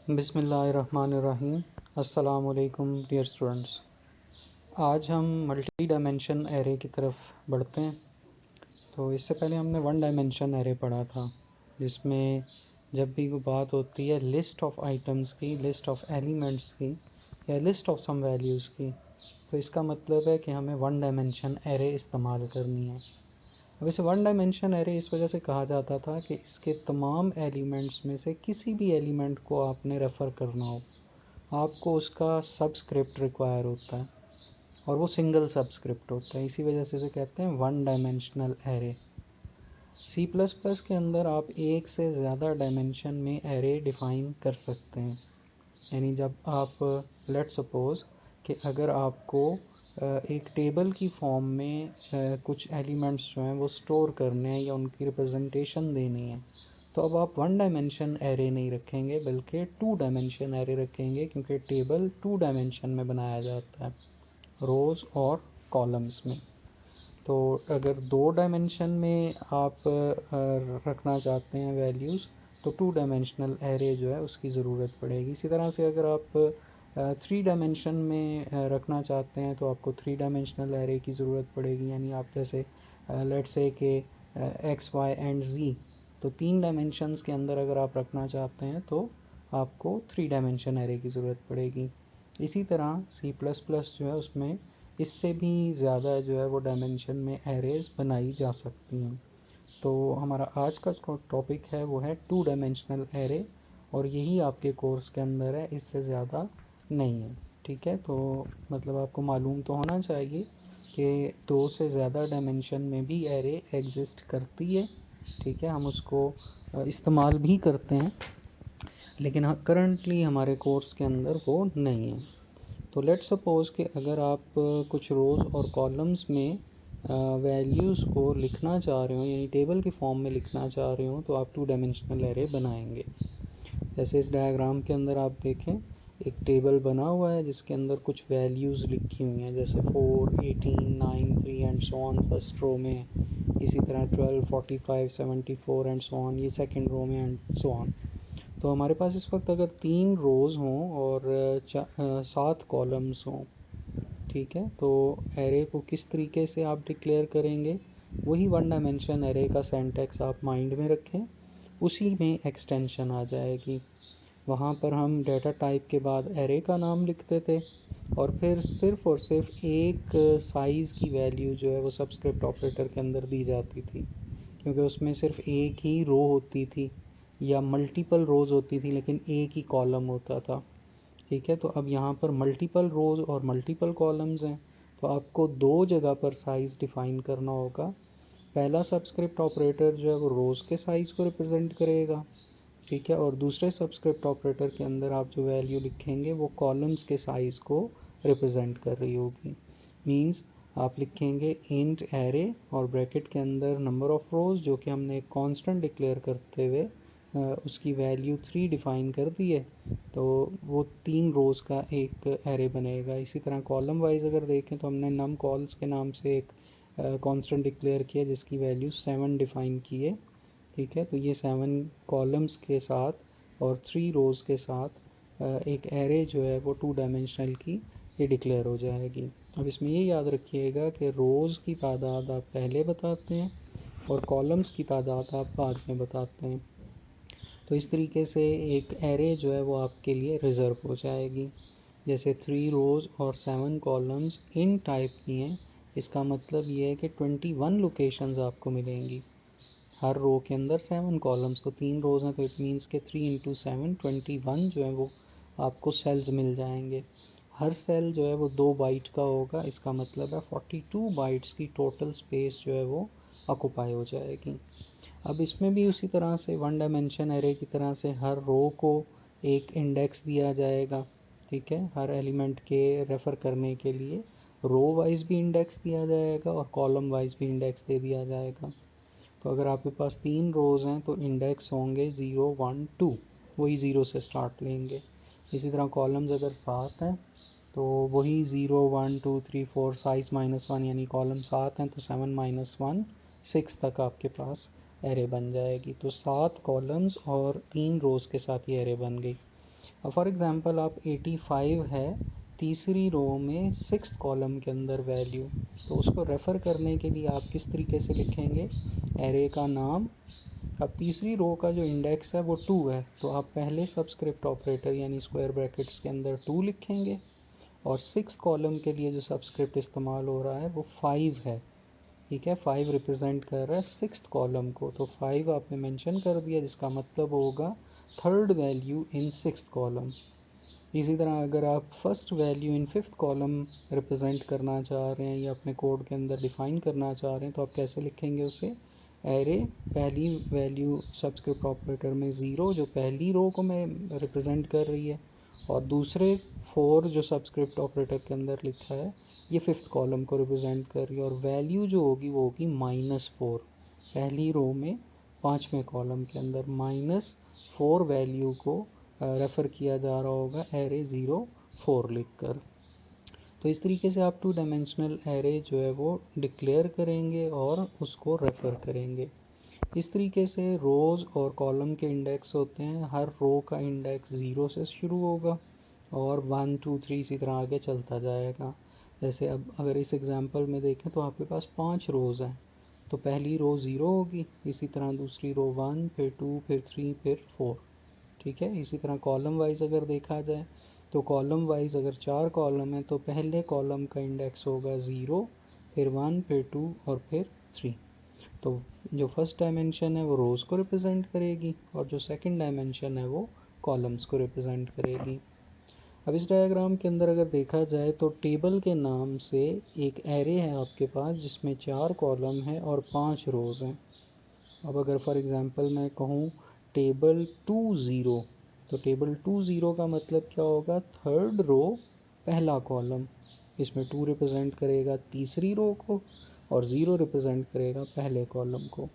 बिस्मिल्लाहिर्रहमानिर्रहीम। अस्सलाम वालेकुम डियर स्टूडेंट्स। आज हम मल्टी डायमेंशन एरे की तरफ बढ़ते हैं। तो इससे पहले हमने वन डायमेंशन एरे पढ़ा था, जिसमें जब भी कोई बात होती है लिस्ट ऑफ आइटम्स की, लिस्ट ऑफ एलिमेंट्स की या लिस्ट ऑफ सम वैल्यूज़ की, तो इसका मतलब है कि हमें वन डायमेंशन एरे इस्तेमाल करनी है। अब इसे वन डायमेंशन एरे इस वजह से कहा जाता था कि इसके तमाम एलिमेंट्स में से किसी भी एलिमेंट को आपने रेफ़र करना हो, आपको उसका सबस्क्रिप्ट रिक्वायर होता है और वो सिंगल सबस्क्रिप्ट होता है। इसी वजह से इसे कहते हैं one dimensional array. C plus plus के अंदर आप एक से ज़्यादा डायमेंशन में एरे डिफ़ाइन कर सकते हैं। यानी जब आप लेट सपोज़ कि अगर आपको एक टेबल की फॉर्म में कुछ एलिमेंट्स जो हैं वो स्टोर करने हैं या उनकी रिप्रेजेंटेशन देनी है, तो अब आप वन डायमेंशन एरे नहीं रखेंगे बल्कि टू डायमेंशन एरे रखेंगे, क्योंकि टेबल टू डायमेंशन में बनाया जाता है, रोज़ और कॉलम्स में। तो अगर दो डायमेंशन में आप रखना चाहते हैं वैल्यूज़, तो टू डायमेंशनल एरे जो है उसकी ज़रूरत पड़ेगी। इसी तरह से अगर आप थ्री डायमेंशन में रखना चाहते हैं तो आपको थ्री डायमेंशनल एरे की ज़रूरत पड़ेगी। यानी आप जैसे लेट्स से कि एक्स वाई एंड ज़ी, तो तीन डायमेंशंस के अंदर अगर आप रखना चाहते हैं तो आपको थ्री डायमेंशन एरे की ज़रूरत पड़ेगी। इसी तरह सी प्लस प्लस जो है उसमें इससे भी ज़्यादा जो है वो डायमेंशन में एरेज़ बनाई जा सकती हैं। तो हमारा आज का जो टॉपिक है वो है टू डायमेंशनल एरे, और यही आपके कोर्स के अंदर है, इससे ज़्यादा नहीं है। ठीक है, तो मतलब आपको मालूम तो होना चाहिए कि दो से ज़्यादा डायमेंशन में भी एरे एग्जिस्ट करती है। ठीक है, हम उसको इस्तेमाल भी करते हैं, लेकिन करंटली हमारे कोर्स के अंदर वो नहीं है। तो लेट सपोज़ कि अगर आप कुछ रोज़ और कॉलम्स में वैल्यूज़ को लिखना चाह रहे हो, यानी टेबल की फॉर्म में लिखना चाह रहे हो, तो आप टू डायमेंशनल एरे बनाएंगे। जैसे इस डायग्राम के अंदर आप देखें, एक टेबल बना हुआ है जिसके अंदर कुछ वैल्यूज़ लिखी हुई हैं, जैसे 4, 18, 9, 3 and so on first row में, इसी तरह 12, 45, 74 एंड सो ऑन ये सेकंड रो में एंड सो ऑन। तो हमारे पास इस वक्त अगर तीन रोज़ हों और 7 कॉलम्स हों, ठीक है, तो एरे को किस तरीके से आप डिक्लेयर करेंगे, वही वन डायमेंशन एरे का सिंटैक्स आप माइंड में रखें, उसी में एक्सटेंशन आ जाएगी। वहाँ पर हम डाटा टाइप के बाद एरे का नाम लिखते थे और फिर सिर्फ़ और सिर्फ एक साइज़ की वैल्यू जो है वो सबस्क्रिप्ट ऑपरेटर के अंदर दी जाती थी, क्योंकि उसमें सिर्फ एक ही रो होती थी या मल्टीपल रोज़ होती थी, लेकिन एक ही कॉलम होता था। ठीक है, तो अब यहाँ पर मल्टीपल रोज़ और मल्टीपल कॉलम्स हैं, तो आपको दो जगह पर साइज़ डिफ़ाइन करना होगा। पहला सबस्क्रिप्ट ऑपरेटर जो है वो रोज़ के साइज़ को रिप्रेजेंट करेगा, ठीक है, और दूसरे सबस्क्रिप्ट ऑपरेटर के अंदर आप जो वैल्यू लिखेंगे वो कॉलम्स के साइज़ को रिप्रेजेंट कर रही होगी। मींस आप लिखेंगे इंट एरे और ब्रैकेट के अंदर नंबर ऑफ़ रोज़, जो कि हमने एक कांस्टेंट डिक्लेयर करते हुए उसकी वैल्यू 3 डिफ़ाइन कर दी है, तो वो तीन रोज़ का एक एरे बनेगा। इसी तरह कॉलम वाइज अगर देखें तो हमने नम कॉल्स के नाम से एक कांस्टेंट डिक्लेयर किया जिसकी वैल्यू 7 डिफ़ाइन की है। ठीक है, तो ये 7 कॉलम्स के साथ और 3 रोज़ के साथ एक एरे जो है वो टू डायमेंशनल की ये डिक्लेयर हो जाएगी। अब इसमें ये याद रखिएगा कि रोज़ की तादाद आप पहले बताते हैं और कॉलम्स की तादाद आप बाद में बताते हैं। तो इस तरीके से एक एरे जो है वो आपके लिए रिज़र्व हो जाएगी। जैसे 3 रोज़ और 7 कॉलम्स इन टाइप की हैं, इसका मतलब ये है कि 21 लोकेशंस आपको मिलेंगी। हर रो के अंदर 7 कॉलम्स, तो 3 रोज़ हैं, तो इट मीन्स के 3 इंटू 7 21 जो है वो आपको सेल्स मिल जाएंगे। हर सेल जो है वो 2 बाइट का होगा, इसका मतलब है 42 बाइट्स की टोटल स्पेस जो है वो ऑक्यूपाई हो जाएगी। अब इसमें भी उसी तरह से वन डायमेंशन एरे की तरह से हर रो को एक इंडेक्स दिया जाएगा। ठीक है, हर एलिमेंट के रेफ़र करने के लिए रो वाइज भी इंडेक्स दिया जाएगा और कॉलम वाइज भी इंडेक्स दे दिया जाएगा। तो अगर आपके पास 3 रोज़ हैं तो इंडेक्स होंगे 0, 1, 2, वही 0 से स्टार्ट लेंगे। इसी तरह कॉलम्स अगर 7 हैं तो वही 0, 1, 2, 3, 4 साइज़ -1, यानी कॉलम 7 हैं तो 7 -1 6 तक आपके पास एरे बन जाएगी। तो 7 कॉलम्स और 3 रोज़ के साथ ये एरे बन गई। अब फॉर एग्ज़ाम्पल आप 85 है तीसरी रो में 6th कॉलम के अंदर वैल्यू, तो उसको रेफ़र करने के लिए आप किस तरीके से लिखेंगे, एरे का नाम। अब तीसरी रो का जो इंडेक्स है वो 2 है, तो आप पहले सबस्क्रिप्ट ऑपरेटर यानी स्क्वायर ब्रैकेट्स के अंदर 2 लिखेंगे, और 6 कॉलम के लिए जो सबस्क्रिप्ट इस्तेमाल हो रहा है वो 5 है। ठीक है, 5 रिप्रेजेंट कर रहा है 6th कॉलम को, तो 5 आपने मेंशन कर दिया, जिसका मतलब होगा third value in 6th column. इसी तरह अगर आप first value in 5th column represent करना चाह रहे हैं या अपने कोड के अंदर डिफाइन करना चाह रहे हैं, तो आप कैसे लिखेंगे उसे, एरे पहली वैल्यू सबस्क्रिप्ट ऑपरेटर में 0 जो पहली रो को मैं रिप्रेजेंट कर रही है, और दूसरे 4 जो सबस्क्रिप्ट ऑपरेटर के अंदर लिखा है ये 5th कॉलम को रिप्रेजेंट कर रही है, और वैल्यू जो होगी वो होगी -4। पहली रो में 5वें कॉलम के अंदर -4 वैल्यू को रेफ़र किया जा रहा होगा एरे 0 4 लिख कर। तो इस तरीके से आप 2 डायमेंशनल एरे जो है वो डिक्लेयर करेंगे और उसको रेफ़र करेंगे। इस तरीके से रोज़ और कॉलम के इंडेक्स होते हैं, हर रो का इंडेक्स 0 से शुरू होगा और 1 2 3 इसी तरह आगे चलता जाएगा। जैसे अब अगर इस एग्जांपल में देखें तो आपके पास 5 रोज़ हैं, तो पहली रो 0 होगी, इसी तरह दूसरी रो 1, फिर 2, फिर 3, फिर 4। ठीक है, इसी तरह कॉलम वाइज अगर देखा जाए तो कॉलम वाइज अगर 4 कॉलम है तो पहले कॉलम का इंडेक्स होगा 0, फिर 1, फिर 2 और फिर 3। तो जो फर्स्ट डायमेंशन है वो रोज़ को रिप्रेजेंट करेगी और जो सेकंड डायमेंशन है वो कॉलम्स को रिप्रेजेंट करेगी। अब इस डायग्राम के अंदर अगर देखा जाए तो टेबल के नाम से एक एरे है आपके पास जिसमें 4 कॉलम है और 5 रोज़ हैं। अब अगर फॉर एग्ज़ाम्पल मैं कहूँ टेबल 2 0, तो टेबल 2 0 का मतलब क्या होगा, थर्ड रो पहला कॉलम, इसमें 2 रिप्रेजेंट करेगा तीसरी रो को और 0 रिप्रेजेंट करेगा पहले कॉलम को।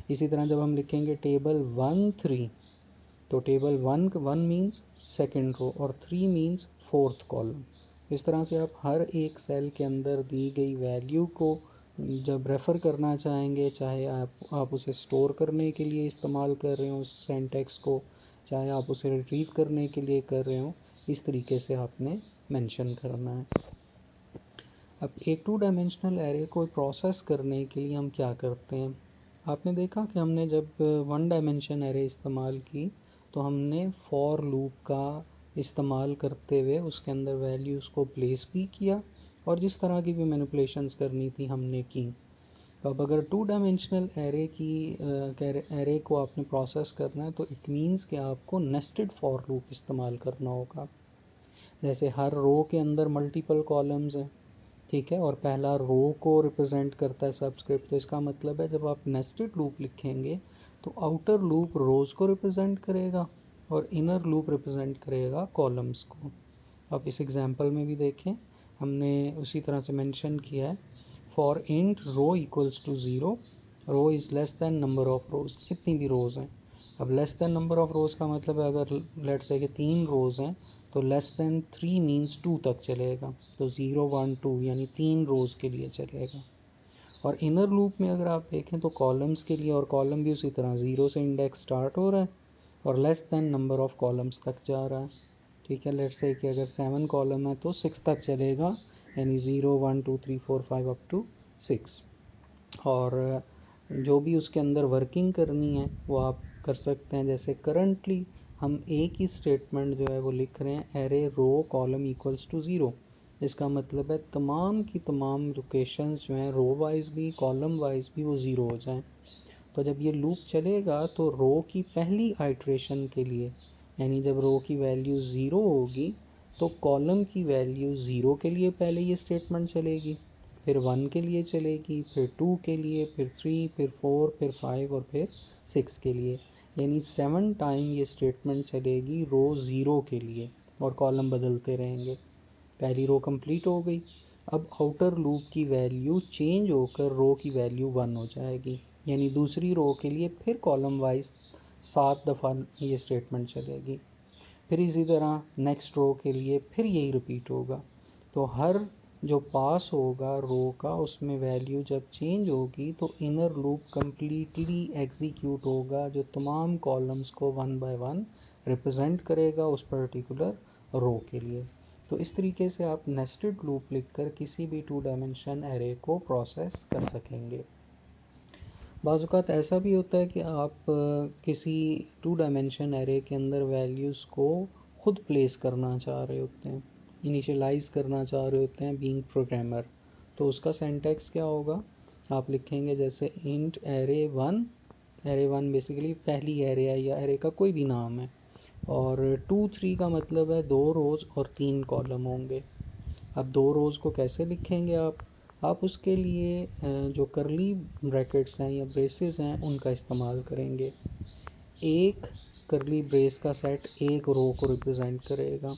इसी तरह जब हम लिखेंगे टेबल 1 3, तो टेबल 1 मीन्स सेकेंड रो और 3 मीन्स फोर्थ कॉलम। इस तरह से आप हर एक सेल के अंदर दी गई वैल्यू को जब रेफ़र करना चाहेंगे, चाहे आप उसे स्टोर करने के लिए इस्तेमाल कर रहे हो उस सेंटेक्स को, चाहे आप उसे रिट्रीव करने के लिए कर रहे हो, इस तरीके से आपने मेंशन करना है। अब एक 2 डायमेंशनल एरे को प्रोसेस करने के लिए हम क्या करते हैं, आपने देखा कि हमने जब 1 डायमेंशन एरे इस्तेमाल की तो हमने फॉर लूप का इस्तेमाल करते हुए उसके अंदर वैल्यूज़ को प्लेस भी किया और जिस तरह की भी मैनिपुलेशंस करनी थी हमने की। तो अब अगर 2 डायमेंशनल एरे को आपने प्रोसेस करना है तो इट मीन्स कि आपको नेस्टेड फॉर लूप इस्तेमाल करना होगा। जैसे हर रो के अंदर मल्टीपल कॉलम्स हैं, ठीक है, और पहला रो को रिप्रेजेंट करता है सबस्क्रिप्ट, तो इसका मतलब है जब आप नेस्टेड लूप लिखेंगे तो आउटर लूप रोज़ को रिप्रेजेंट करेगा और इनर लूप रिप्रेजेंट करेगा कॉलम्स को। अब इस एग्जांपल में भी देखें, हमने उसी तरह से मेंशन किया है for int row equals to 0, row is less than number of rows, जितनी भी रोज़ हैं। अब less than number of rows का मतलब है अगर लेट्स से कि 3 रोज़ हैं तो लेस दैन 3 मीन्स 2 तक चलेगा, तो 0 1 2 यानी 3 रोज़ के लिए चलेगा। और इनर लूप में अगर आप देखें तो कॉलम्स के लिए, और कॉलम भी उसी तरह 0 से इंडेक्स स्टार्ट हो रहा है और less than number of columns तक जा रहा है। ठीक है, लेट्स से कि अगर 7 कॉलम है तो 6 तक चलेगा, यानी 0 1 2 3 4 5 अप टू 6। और जो भी उसके अंदर वर्किंग करनी है वो आप कर सकते हैं। जैसे करंटली हम एक ही स्टेटमेंट जो है वो लिख रहे हैं, array row column equals to 0। इसका मतलब है तमाम की तमाम लोकेशंस जो हैं रो वाइज भी कॉलम वाइज भी वो 0 हो जाएं। तो जब ये लूप चलेगा तो रो की पहली आइट्रेशन के लिए, यानी जब रो की वैल्यू 0 होगी तो कॉलम की वैल्यू 0 के लिए पहले ये स्टेटमेंट चलेगी, फिर 1 के लिए चलेगी, फिर 2 के लिए, फिर 3, फिर 4, फिर 5 और फिर 6 के लिए, यानी 7 टाइम ये स्टेटमेंट चलेगी रो 0 के लिए और कॉलम बदलते रहेंगे। पहली रो कंप्लीट हो गई। अब आउटर लूप की वैल्यू चेंज होकर रो की वैल्यू 1 हो जाएगी, यानी दूसरी रो के लिए फिर कॉलम वाइज 7 दफ़ा ये स्टेटमेंट चलेगी। फिर इसी तरह नेक्स्ट रो के लिए फिर यही रिपीट होगा। तो हर जो पास होगा रो का उसमें वैल्यू जब चेंज होगी तो इनर लूप कम्प्लीटली एग्जीक्यूट होगा जो तमाम कॉलम्स को 1 बाय 1 रिप्रेजेंट करेगा उस पर्टिकुलर रो के लिए। तो इस तरीके से आप नेस्टेड लूप लिखकर किसी भी 2 डायमेंशन एरे को प्रोसेस कर सकेंगे। बाज़ औक़ात ऐसा भी होता है कि आप किसी 2 डायमेंशन एरे के अंदर वैल्यूज़ को खुद प्लेस करना चाह रहे होते हैं, इनिशियलाइज़ करना चाह रहे होते हैं बीइंग प्रोग्रामर। तो उसका सिंटैक्स क्या होगा, आप लिखेंगे जैसे इंट एरे वन बेसिकली पहली एरे है या एरे का कोई भी नाम है, और 2 3 का मतलब है 2 रोज़ और 3 कॉलम होंगे। अब 2 रोज़ को कैसे लिखेंगे आप उसके लिए जो करली ब्रैकेट्स हैं या ब्रेसेस हैं उनका इस्तेमाल करेंगे। एक करली ब्रेस का सेट एक रो को रिप्रेजेंट करेगा।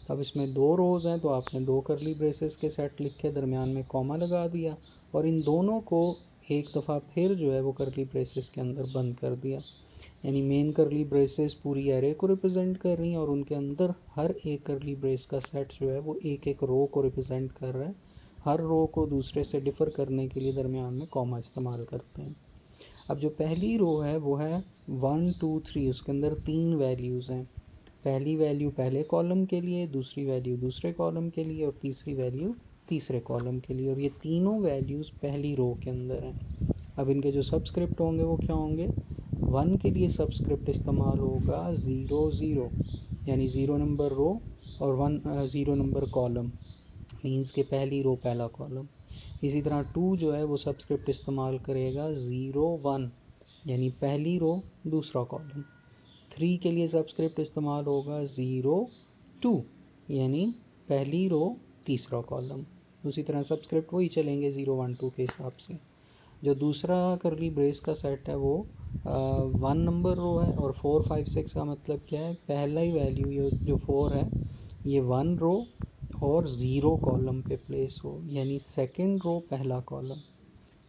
अब इसमें 2 रोज़ हैं तो आपने 2 करली ब्रेसेस के सेट लिखे, दरमियान में कॉमा लगा दिया और इन दोनों को एक दफ़ा फिर जो है वो करली ब्रेसेस के अंदर बंद कर दिया। यानी मेन करली ब्रेसेस पूरी एरे को रिप्रेजेंट कर रही हैं और उनके अंदर हर एक करली ब्रेस का सेट जो है वो एक एक रो को रिप्रेजेंट कर रहा है। हर रो को दूसरे से डिफ़र करने के लिए दरमियान में कॉमा इस्तेमाल करते हैं। अब जो पहली रो है वो है 1 2 3, उसके अंदर 3 वैल्यूज़ हैं। पहली वैल्यू पहले कॉलम के लिए, दूसरी वैल्यू दूसरे कॉलम के लिए और तीसरी वैल्यू तीसरे कॉलम के लिए, और ये तीनों वैल्यूज़ पहली रो के अंदर हैं। अब इनके जो सबस्क्रिप्ट होंगे वो क्या होंगे, 1 के लिए सबस्क्रिप्ट इस्तेमाल होगा 0 0, यानी 0 नंबर रो और 0 नंबर कॉलम, मीन्स के पहली रो पहला कॉलम। इसी तरह 2 जो है वो सबस्क्रिप्ट इस्तेमाल करेगा 0 1, यानी पहली रो दूसरा कॉलम। 3 के लिए सबस्क्रिप्ट इस्तेमाल होगा 0 2, यानी पहली रो तीसरा कॉलम। उसी तरह सबस्क्रिप्ट वही चलेंगे 0 1 2 के हिसाब से। जो दूसरा करली ब्रेस का सेट है वो 1 नंबर रो है और 4 5 6 का मतलब क्या है, पहला ही वैल्यू ये जो 4 है ये 1 रो और 0 कॉलम पे प्लेस हो, यानी सेकंड रो पहला कॉलम।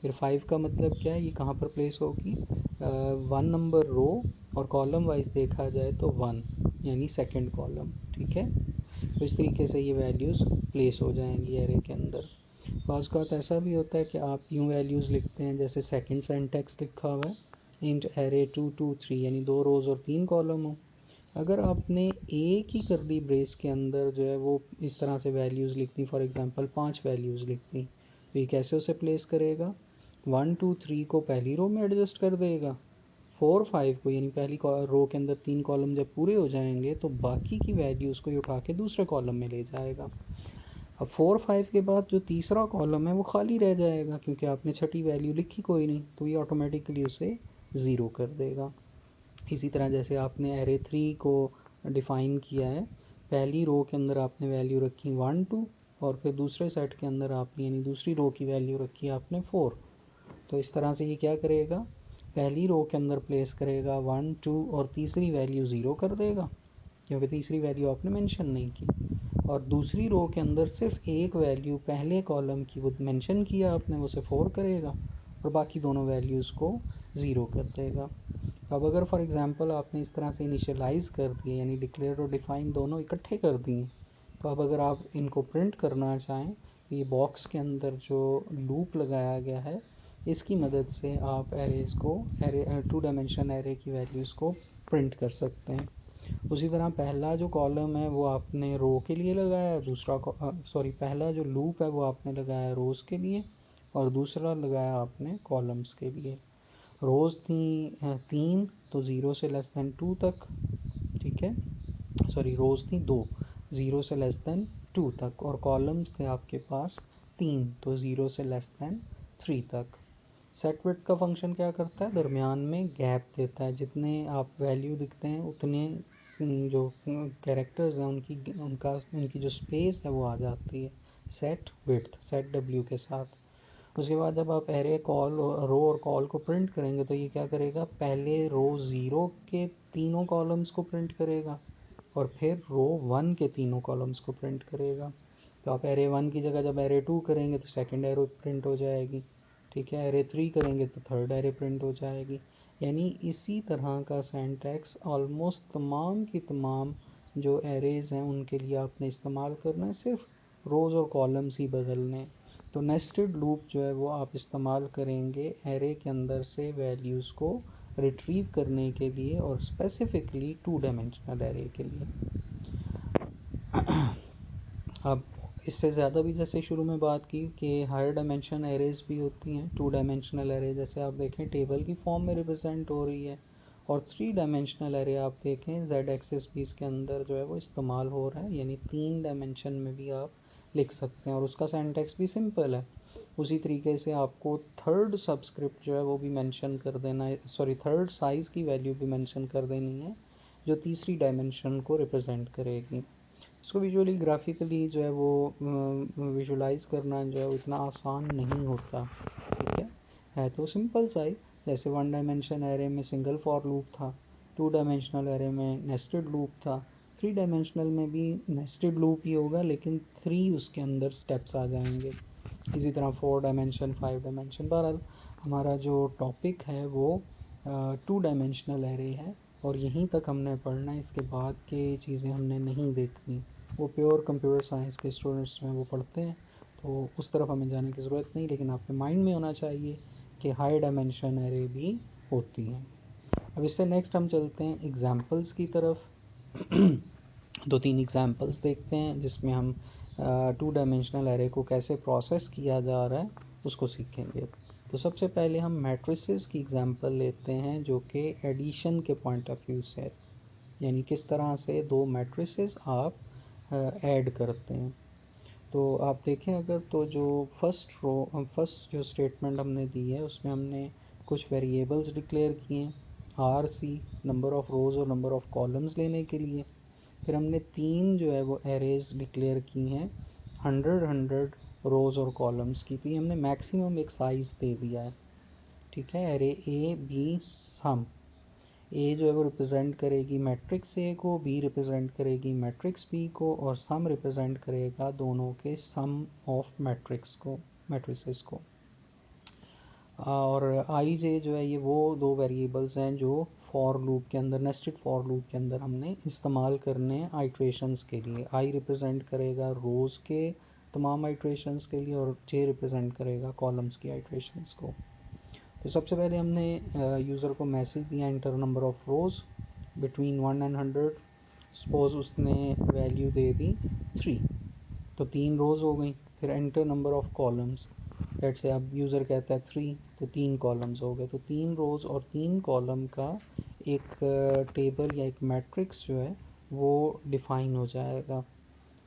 फिर 5 का मतलब क्या है, ये कहाँ पर प्लेस होगी, 1 नंबर रो और कॉलम वाइज देखा जाए तो 1, यानी सेकंड कॉलम। ठीक है, तो इस तरीके से ये वैल्यूज़ प्लेस हो जाएंगी एरे के अंदर। बाज़ औक़ात ऐसा भी होता है कि आप यूँ वैल्यूज़ लिखते हैं जैसे सेकंड सिंटैक्स लिखा हुआ है इंट एरे 2 2 3, यानी 2 रोज़ और 3 कॉलम हो। अगर आपने एक ही करली ब्रेस के अंदर जो है वो इस तरह से वैल्यूज़ लिखती, फॉर एग्जांपल 5 वैल्यूज़ लिखती, तो ये कैसे उसे प्लेस करेगा, 1 2 3 को पहली रो में एडजस्ट कर देगा, 4 5 को, यानी पहली रो के अंदर 3 कॉलम जब पूरे हो जाएंगे तो बाकी की वैल्यूज़ को उठा के दूसरे कॉलम में ले जाएगा। अब 4 5 के बाद जो तीसरा कॉलम है वो खाली रह जाएगा क्योंकि आपने छठी वैल्यू लिखी कोई नहीं, तो ये ऑटोमेटिकली उसे ज़ीरो कर देगा। इसी तरह जैसे आपने एरे 3 को डिफ़ाइन किया है, पहली रो के अंदर आपने वैल्यू रखी 1 2 और फिर दूसरे सेट के अंदर आपने यानी दूसरी रो की वैल्यू रखी आपने 4। तो इस तरह से ये क्या करेगा, पहली रो के अंदर प्लेस करेगा 1 2 और तीसरी वैल्यू 0 कर देगा क्योंकि तीसरी वैल्यू आपने मेंशन नहीं की, और दूसरी रो के अंदर सिर्फ एक वैल्यू पहले कॉलम की वो मेंशन किया आपने, वो से 4 करेगा और बाकी दोनों वैल्यूज़ को 0 कर देगा। अब अगर फॉर एग्जांपल आपने इस तरह से इनिशियलाइज़ कर दिए, यानी डिक्लेयर और डिफ़ाइन दोनों इकट्ठे कर दिए, तो अब अगर आप इनको प्रिंट करना चाहें तो ये बॉक्स के अंदर जो लूप लगाया गया है इसकी मदद से आप एरेज़ को एरे 2 डायमेंशन एरे की वैल्यूज़ को प्रिंट कर सकते हैं। उसी तरह पहला जो कॉलम है वो आपने रो के लिए लगाया, पहला जो लूप है वो आपने लगाया रोज़ के लिए और दूसरा लगाया आपने कॉलम्स के लिए। रोज़ थी 3 तो 0 से लेस दैन 2 तक, ठीक है, रोज़ थी 2 0 से लेस दैन 2 तक, और कॉलम्स थे आपके पास 3 तो 0 से लेस दैन 3 तक। सेट विड्थ का फंक्शन क्या करता है, दरमियान में गैप देता है, जितने आप वैल्यू दिखते हैं उतने जो कैरेक्टर्स हैं उनकी जो स्पेस है वो आ जाती है सेट विड्थ सेट डब्ल्यू के साथ। उसके बाद जब आप एरे कॉल रो और कॉल को प्रिंट करेंगे तो ये क्या करेगा, पहले रो 0 के तीनों कॉलम्स को प्रिंट करेगा और फिर रो 1 के तीनों कॉलम्स को प्रिंट करेगा। तो आप एरे 1 की जगह जब एरे 2 करेंगे तो सेकंड एरो प्रिंट हो जाएगी, ठीक है, एरे 3 करेंगे तो थर्ड एरे प्रिंट हो जाएगी। यानी इसी तरह का सिंटैक्स ऑलमोस्ट तमाम की तमाम जो एरेज़ हैं उनके लिए आपने इस्तेमाल करना है, सिर्फ रोज़ और कॉलम्स ही बदलने। तो नेस्टेड लूप जो है वो आप इस्तेमाल करेंगे एरे के अंदर से वैल्यूज़ को रिट्रीव करने के लिए और स्पेसिफिकली 2 डायमेंशनल एरे के लिए। अब इससे ज़्यादा भी जैसे शुरू में बात की कि हायर डायमेंशन एरेज भी होती हैं, 2 डायमेंशनल एरे जैसे आप देखें टेबल की फॉर्म में रिप्रेजेंट हो रही है, और 3 डायमेंशनल एरे आप देखें जेड एक्सिस भी इसके अंदर जो है वो इस्तेमाल हो रहा है, यानी 3 डायमेंशन में भी आप लिख सकते हैं और उसका सिंटैक्स भी सिंपल है। उसी तरीके से आपको थर्ड सबस्क्रिप्ट जो है वो भी मेंशन कर देना है, सॉरी थर्ड साइज़ की वैल्यू भी मेंशन कर देनी है जो तीसरी डायमेंशन को रिप्रेजेंट करेगी। इसको विजुअली ग्राफिकली जो है वो विजुलाइज करना जो है उतना आसान नहीं होता, ठीक है तो सिंपल सा ही, जैसे 1 डायमेंशन एरे में सिंगल फॉर लूप था, 2 डायमेंशनल एरे में नेस्टेड लूप था, 3 डायमेंशनल में भी नेस्टेड लूप ही होगा लेकिन 3 उसके अंदर स्टेप्स आ जाएंगे। इसी तरह 4 डायमेंशन, 5 डायमेंशन। बहरहाल हमारा जो टॉपिक है वो 2 डायमेंशनल एरे है और यहीं तक हमने पढ़ना है, इसके बाद के चीज़ें हमने नहीं देखनी। वो प्योर कंप्यूटर साइंस के स्टूडेंट्स में वो पढ़ते हैं तो उस तरफ हमें जाने की ज़रूरत नहीं, लेकिन आपके माइंड में होना चाहिए कि हाई डायमेंशन एरे भी होती हैं। अब इससे नेक्स्ट हम चलते हैं एग्जाम्पल्स की तरफ। 2-3 एग्जाम्पल्स देखते हैं जिसमें हम 2 डायमेंशनल एरे को कैसे प्रोसेस किया जा रहा है उसको सीखेंगे। तो सबसे पहले हम मैट्रिसेस की एग्जांपल लेते हैं जो कि एडिशन के पॉइंट ऑफ व्यू से, यानी किस तरह से 2 मैट्रिसेस आप ऐड करते हैं। तो आप देखें अगर तो जो फर्स्ट जो स्टेटमेंट हमने दी है उसमें हमने कुछ वेरिएबल्स डिक्लेयर किए हैं, आर सी नंबर ऑफ रोज़ और नंबर ऑफ कॉलम्स लेने के लिए। फिर हमने 3 जो है वो एरेज डिक्लेयर की हैं 100 रोज़ और कॉलम्स की, तो ये हमने मैक्सिमम एक साइज़ दे दिया है, ठीक है। एरे ए बी सम, ए जो है वो रिप्रेजेंट करेगी मैट्रिक्स ए को, बी रिप्रेजेंट करेगी मैट्रिक्स बी को और सम रिप्रेजेंट करेगा दोनों के सम ऑफ मैट्रिसेस को। और आई जे जो है ये वो 2 वेरिएबल्स हैं जो फॉर लूप के अंदर, नेस्टेड फॉर लूप के अंदर हमने इस्तेमाल करने हैं आइट्रेशंस के लिए। आई रिप्रेजेंट करेगा रोज़ के तमाम आइट्रेशंस के लिए और जे रिप्रेजेंट करेगा कॉलम्स की आइट्रेशंस को। तो सबसे पहले हमने यूज़र को मैसेज दिया enter number of rows between 1 and 100। Suppose उसने वैल्यू दे दी 3, तो 3 रोज़ हो गई। फिर enter number of columns, let's say अब यूज़र कहता है 3, तो 3 कॉलम्स हो गए, तो 3 रोज़ और 3 कॉलम का एक टेबल या एक मैट्रिक्स जो है वो डिफ़ाइन हो जाएगा।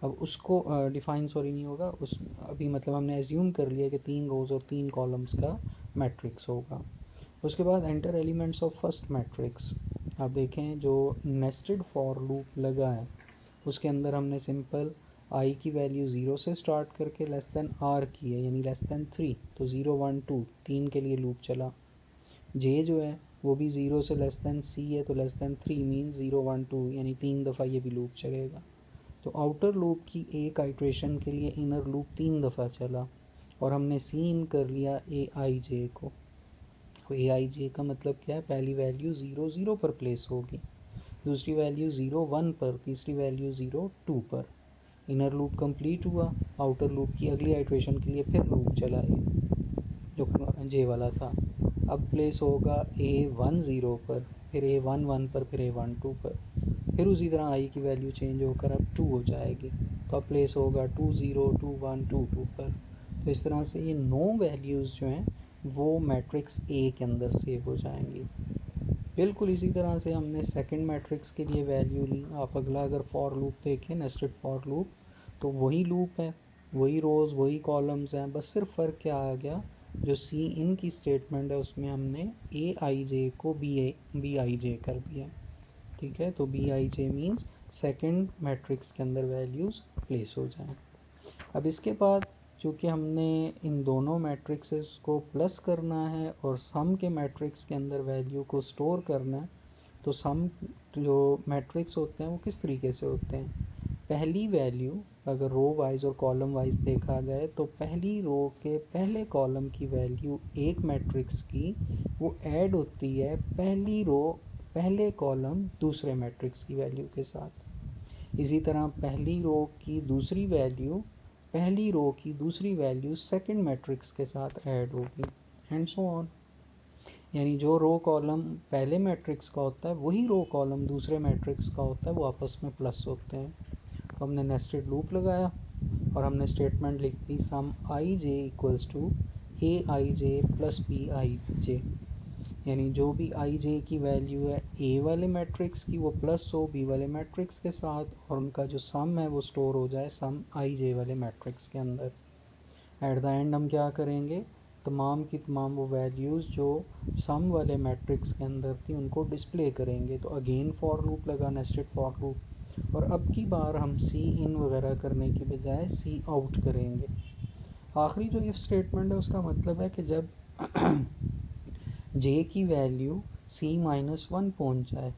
अब उसको डिफ़ाइन सॉरी नहीं होगा उस, अभी मतलब हमने एज्यूम कर लिया कि 3 रोज़ और 3 कॉलम्स का मैट्रिक्स होगा। उसके बाद enter elements of first matrix. आप देखें जो नेस्टेड फॉर लूप लगा है उसके अंदर हमने सिंपल आई की वैल्यू 0 से स्टार्ट करके लेस देन आर की है, यानी लेस देन 3, तो 0 1 2 3 के लिए लूप चला। जे जो है वो भी 0 से लेस देन सी है, तो लेस देन 3 मीन 0 1 2, यानी 3 दफ़ा ये भी लूप चलेगा। तो आउटर लूप की एक आइट्रेशन के लिए इनर लूप 3 दफ़ा चला और हमने सी इन कर लिया ए आई जे को। ए आई जे का मतलब क्या है, पहली वैल्यू 0 0 पर प्लेस होगी, दूसरी वैल्यू 0 1 पर, तीसरी वैल्यू 0 2 पर। इनर लूप कंप्लीट हुआ, आउटर लूप की अगली आइट्रेशन के लिए फिर लूप चला जो जे वाला था। अब प्लेस होगा A1 0 पर, फिर A1 1 पर, फिर A1 2 पर, फिर उसी तरह आई की वैल्यू चेंज होकर अब 2 हो जाएगी, तो अब प्लेस होगा 2 0 2 1 2 2 पर। तो इस तरह से ये 9 वैल्यूज़ जो हैं वो मैट्रिक्स ए के अंदर सेव हो जाएंगी। बिल्कुल इसी तरह से हमने सेकंड मैट्रिक्स के लिए वैल्यू ली। आप अगला अगर फॉर लूप देखें, नेस्टेड फॉर लूप, तो वही लूप है, वही रोज़ वही कॉलम्स हैं, बस सिर्फ फ़र्क क्या आ गया, जो सी इन की स्टेटमेंट है उसमें हमने ए आई जे को बी आई जे कर दिया, ठीक है। तो B I J means second matrix के अंदर वैल्यूज़ प्लेस हो जाएं। अब इसके बाद चूँकि हमने इन दोनों मैट्रिक्सेस को प्लस करना है और सम के मैट्रिक्स के अंदर वैल्यू को स्टोर करना है, तो सम जो मैट्रिक्स होते हैं वो किस तरीके से होते हैं, पहली वैल्यू अगर रो वाइज और कॉलम वाइज देखा जाए तो पहली रो के पहले कॉलम की वैल्यू एक मैट्रिक्स की वो ऐड होती है पहली रो पहले कॉलम दूसरे मैट्रिक्स की वैल्यू के साथ। इसी तरह पहली रो की दूसरी वैल्यू पहली रो की दूसरी वैल्यू सेकंड मैट्रिक्स के साथ ऐड होगी, एंड सो ऑन। यानी जो रो कॉलम पहले मैट्रिक्स का होता है वही रो कॉलम दूसरे मैट्रिक्स का होता है, वो आपस में प्लस होते हैं। तो हमने नेस्टेड लूप लगाया और हमने स्टेटमेंट लिख दी sum I J equals to A I J plus B I J, यानी जो भी आई जे की वैल्यू है ए वाले मैट्रिक्स की वो प्लस हो बी वाले मैट्रिक्स के साथ, और उनका जो सम है वो स्टोर हो जाए सम आई जे वाले मैट्रिक्स के अंदर। एट द एंड हम क्या करेंगे, तमाम की तमाम वो वैल्यूज़ जो सम वाले मैट्रिक्स के अंदर थी उनको डिस्प्ले करेंगे। तो अगेन फॉर लूप लगा, नेस्टेड फॉर लूप, और अब की बार हम सी इन वगैरह करने की बजाय सी आउट करेंगे। आखिरी जो इफ स्टेटमेंट है उसका मतलब है कि जब जे की वैल्यू सी माइनस वन पहुँच जाए,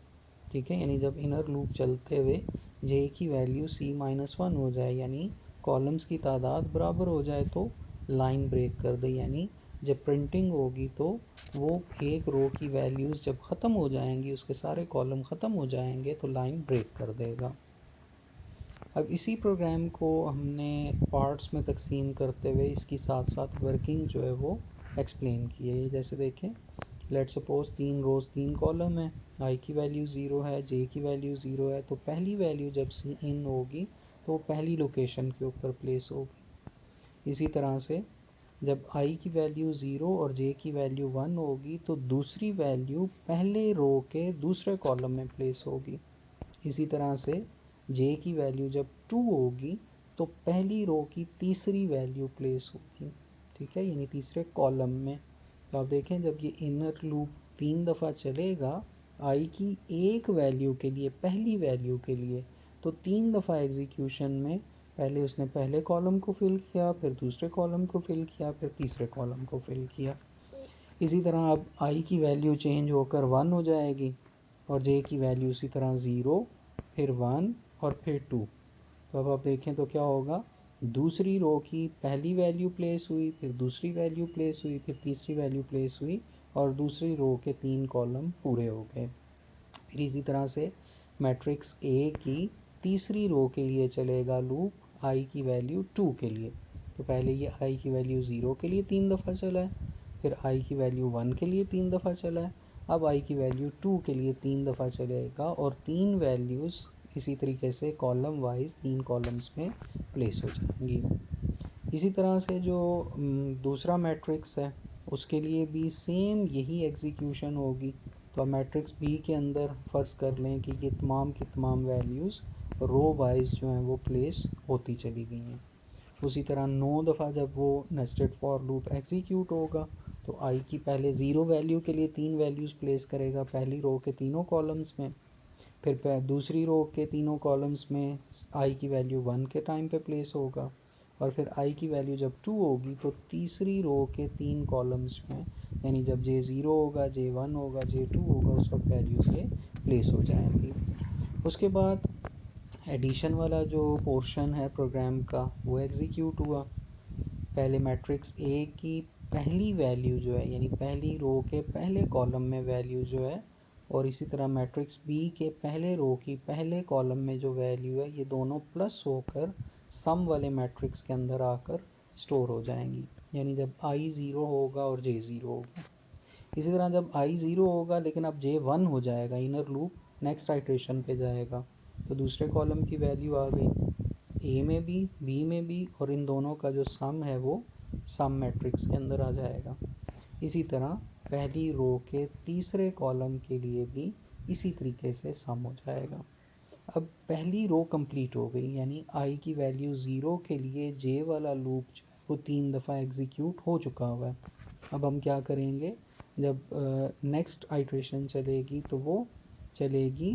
ठीक है, यानी जब इनर लूप चलते हुए जे की वैल्यू सी माइनस वन हो जाए, यानी कॉलम्स की तादाद बराबर हो जाए, तो लाइन ब्रेक कर दे। यानी जब प्रिंटिंग होगी तो वो एक रो की वैल्यूज़ जब ख़त्म हो जाएंगी, उसके सारे कॉलम ख़त्म हो जाएंगे, तो लाइन ब्रेक कर देगा। अब इसी प्रोग्राम को हमने पार्ट्स में तकसीम करते हुए इसकी साथ साथ वर्किंग जो है वो एक्सप्लेन की है। जैसे देखें, लेट सपोज 3 रोज़ 3 कॉलम है, आई की वैल्यू 0 है, जे की वैल्यू 0 है, तो पहली वैल्यू जब सी इन होगी तो पहली लोकेशन के ऊपर प्लेस होगी। इसी तरह से जब आई की वैल्यू 0 और जे की वैल्यू 1 होगी तो दूसरी वैल्यू पहले रो के दूसरे कॉलम में प्लेस होगी। इसी तरह से जे की वैल्यू जब 2 होगी तो पहली रो की तीसरी वैल्यू प्लेस होगी, ठीक है, यानी तीसरे कॉलम में। तो आप देखें जब ये इनर लूप 3 दफ़ा चलेगा आई की एक वैल्यू के लिए, पहली वैल्यू के लिए, तो 3 दफ़ा एग्जीक्यूशन में पहले उसने पहले कॉलम को फिल किया, फिर दूसरे कॉलम को फिल किया, फिर तीसरे कॉलम को फिल किया। इसी तरह अब आई की वैल्यू चेंज होकर 1 हो जाएगी और जे की वैल्यू इसी तरह 0, फिर 1 और फिर 2। तो अब आप देखें तो क्या होगा, दूसरी रो की पहली वैल्यू प्लेस हुई, फिर दूसरी वैल्यू प्लेस हुई, फिर तीसरी वैल्यू प्लेस हुई, और दूसरी रो के 3 कॉलम पूरे हो गए। फिर इसी तरह से मैट्रिक्स ए की तीसरी रो के लिए चलेगा लूप आई की वैल्यू 2 के लिए। तो पहले ये आई की वैल्यू 0 के लिए 3 दफ़ा चला है, फिर आई की वैल्यू 1 के लिए 3 दफ़ा चला है, अब आई की वैल्यू 2 के लिए 3 दफ़ा चलेगा, और 3 वैल्यूज़ इसी तरीके से कॉलम वाइज 3 कॉलम्स में प्लेस हो जाएंगी। इसी तरह से जो दूसरा मैट्रिक्स है उसके लिए भी सेम यही एग्जीक्यूशन होगी। तो अब मैट्रिक्स बी के अंदर फ़र्ज़ कर लें कि ये तमाम की तमाम वैल्यूज़ रो वाइज जो हैं वो प्लेस होती चली गई हैं। उसी तरह 9 दफ़ा जब वो नेस्टेड फॉर लूप एग्जीक्यूट होगा तो आई की पहले 0 वैल्यू के लिए 3 वैल्यूज़ प्लेस करेगा पहली रो के तीनों कॉलम्स में, फिर दूसरी रो के तीनों कॉलम्स में आई की वैल्यू 1 के टाइम पे प्लेस होगा, और फिर आई की वैल्यू जब 2 होगी तो तीसरी रो के 3 कॉलम्स में, यानी जब जे 0 होगा, जे 1 होगा, जे 2 होगा, उस वक्त वैल्यूज़ ये प्लेस हो जाएंगी। उसके बाद एडिशन वाला जो पोर्शन है प्रोग्राम का वो एग्जीक्यूट हुआ। पहले मैट्रिक्स ए की पहली वैल्यू जो है, यानी पहली रो के पहले कॉलम में वैल्यू जो है, और इसी तरह मैट्रिक्स बी के पहले रो की पहले कॉलम में जो वैल्यू है, ये दोनों प्लस होकर सम वाले मैट्रिक्स के अंदर आकर स्टोर हो जाएंगी। यानी जब आई 0 होगा और जे 0 होगा, इसी तरह जब आई 0 होगा लेकिन अब जे 1 हो जाएगा, इनर लूप नेक्स्ट आइट्रेशन पे जाएगा, तो दूसरे कॉलम की वैल्यू आ गई ए में भी बी में भी, और इन दोनों का जो सम है वो सम मैट्रिक्स के अंदर आ जाएगा। इसी तरह पहली रो के तीसरे कॉलम के लिए भी इसी तरीके से सम हो जाएगा। अब पहली रो कंप्लीट हो गई, यानी आई की वैल्यू 0 के लिए जे वाला लूप जो है वो 3 दफ़ा एग्जीक्यूट हो चुका हुआ है। अब हम क्या करेंगे, जब नेक्स्ट आइट्रेशन चलेगी तो वो चलेगी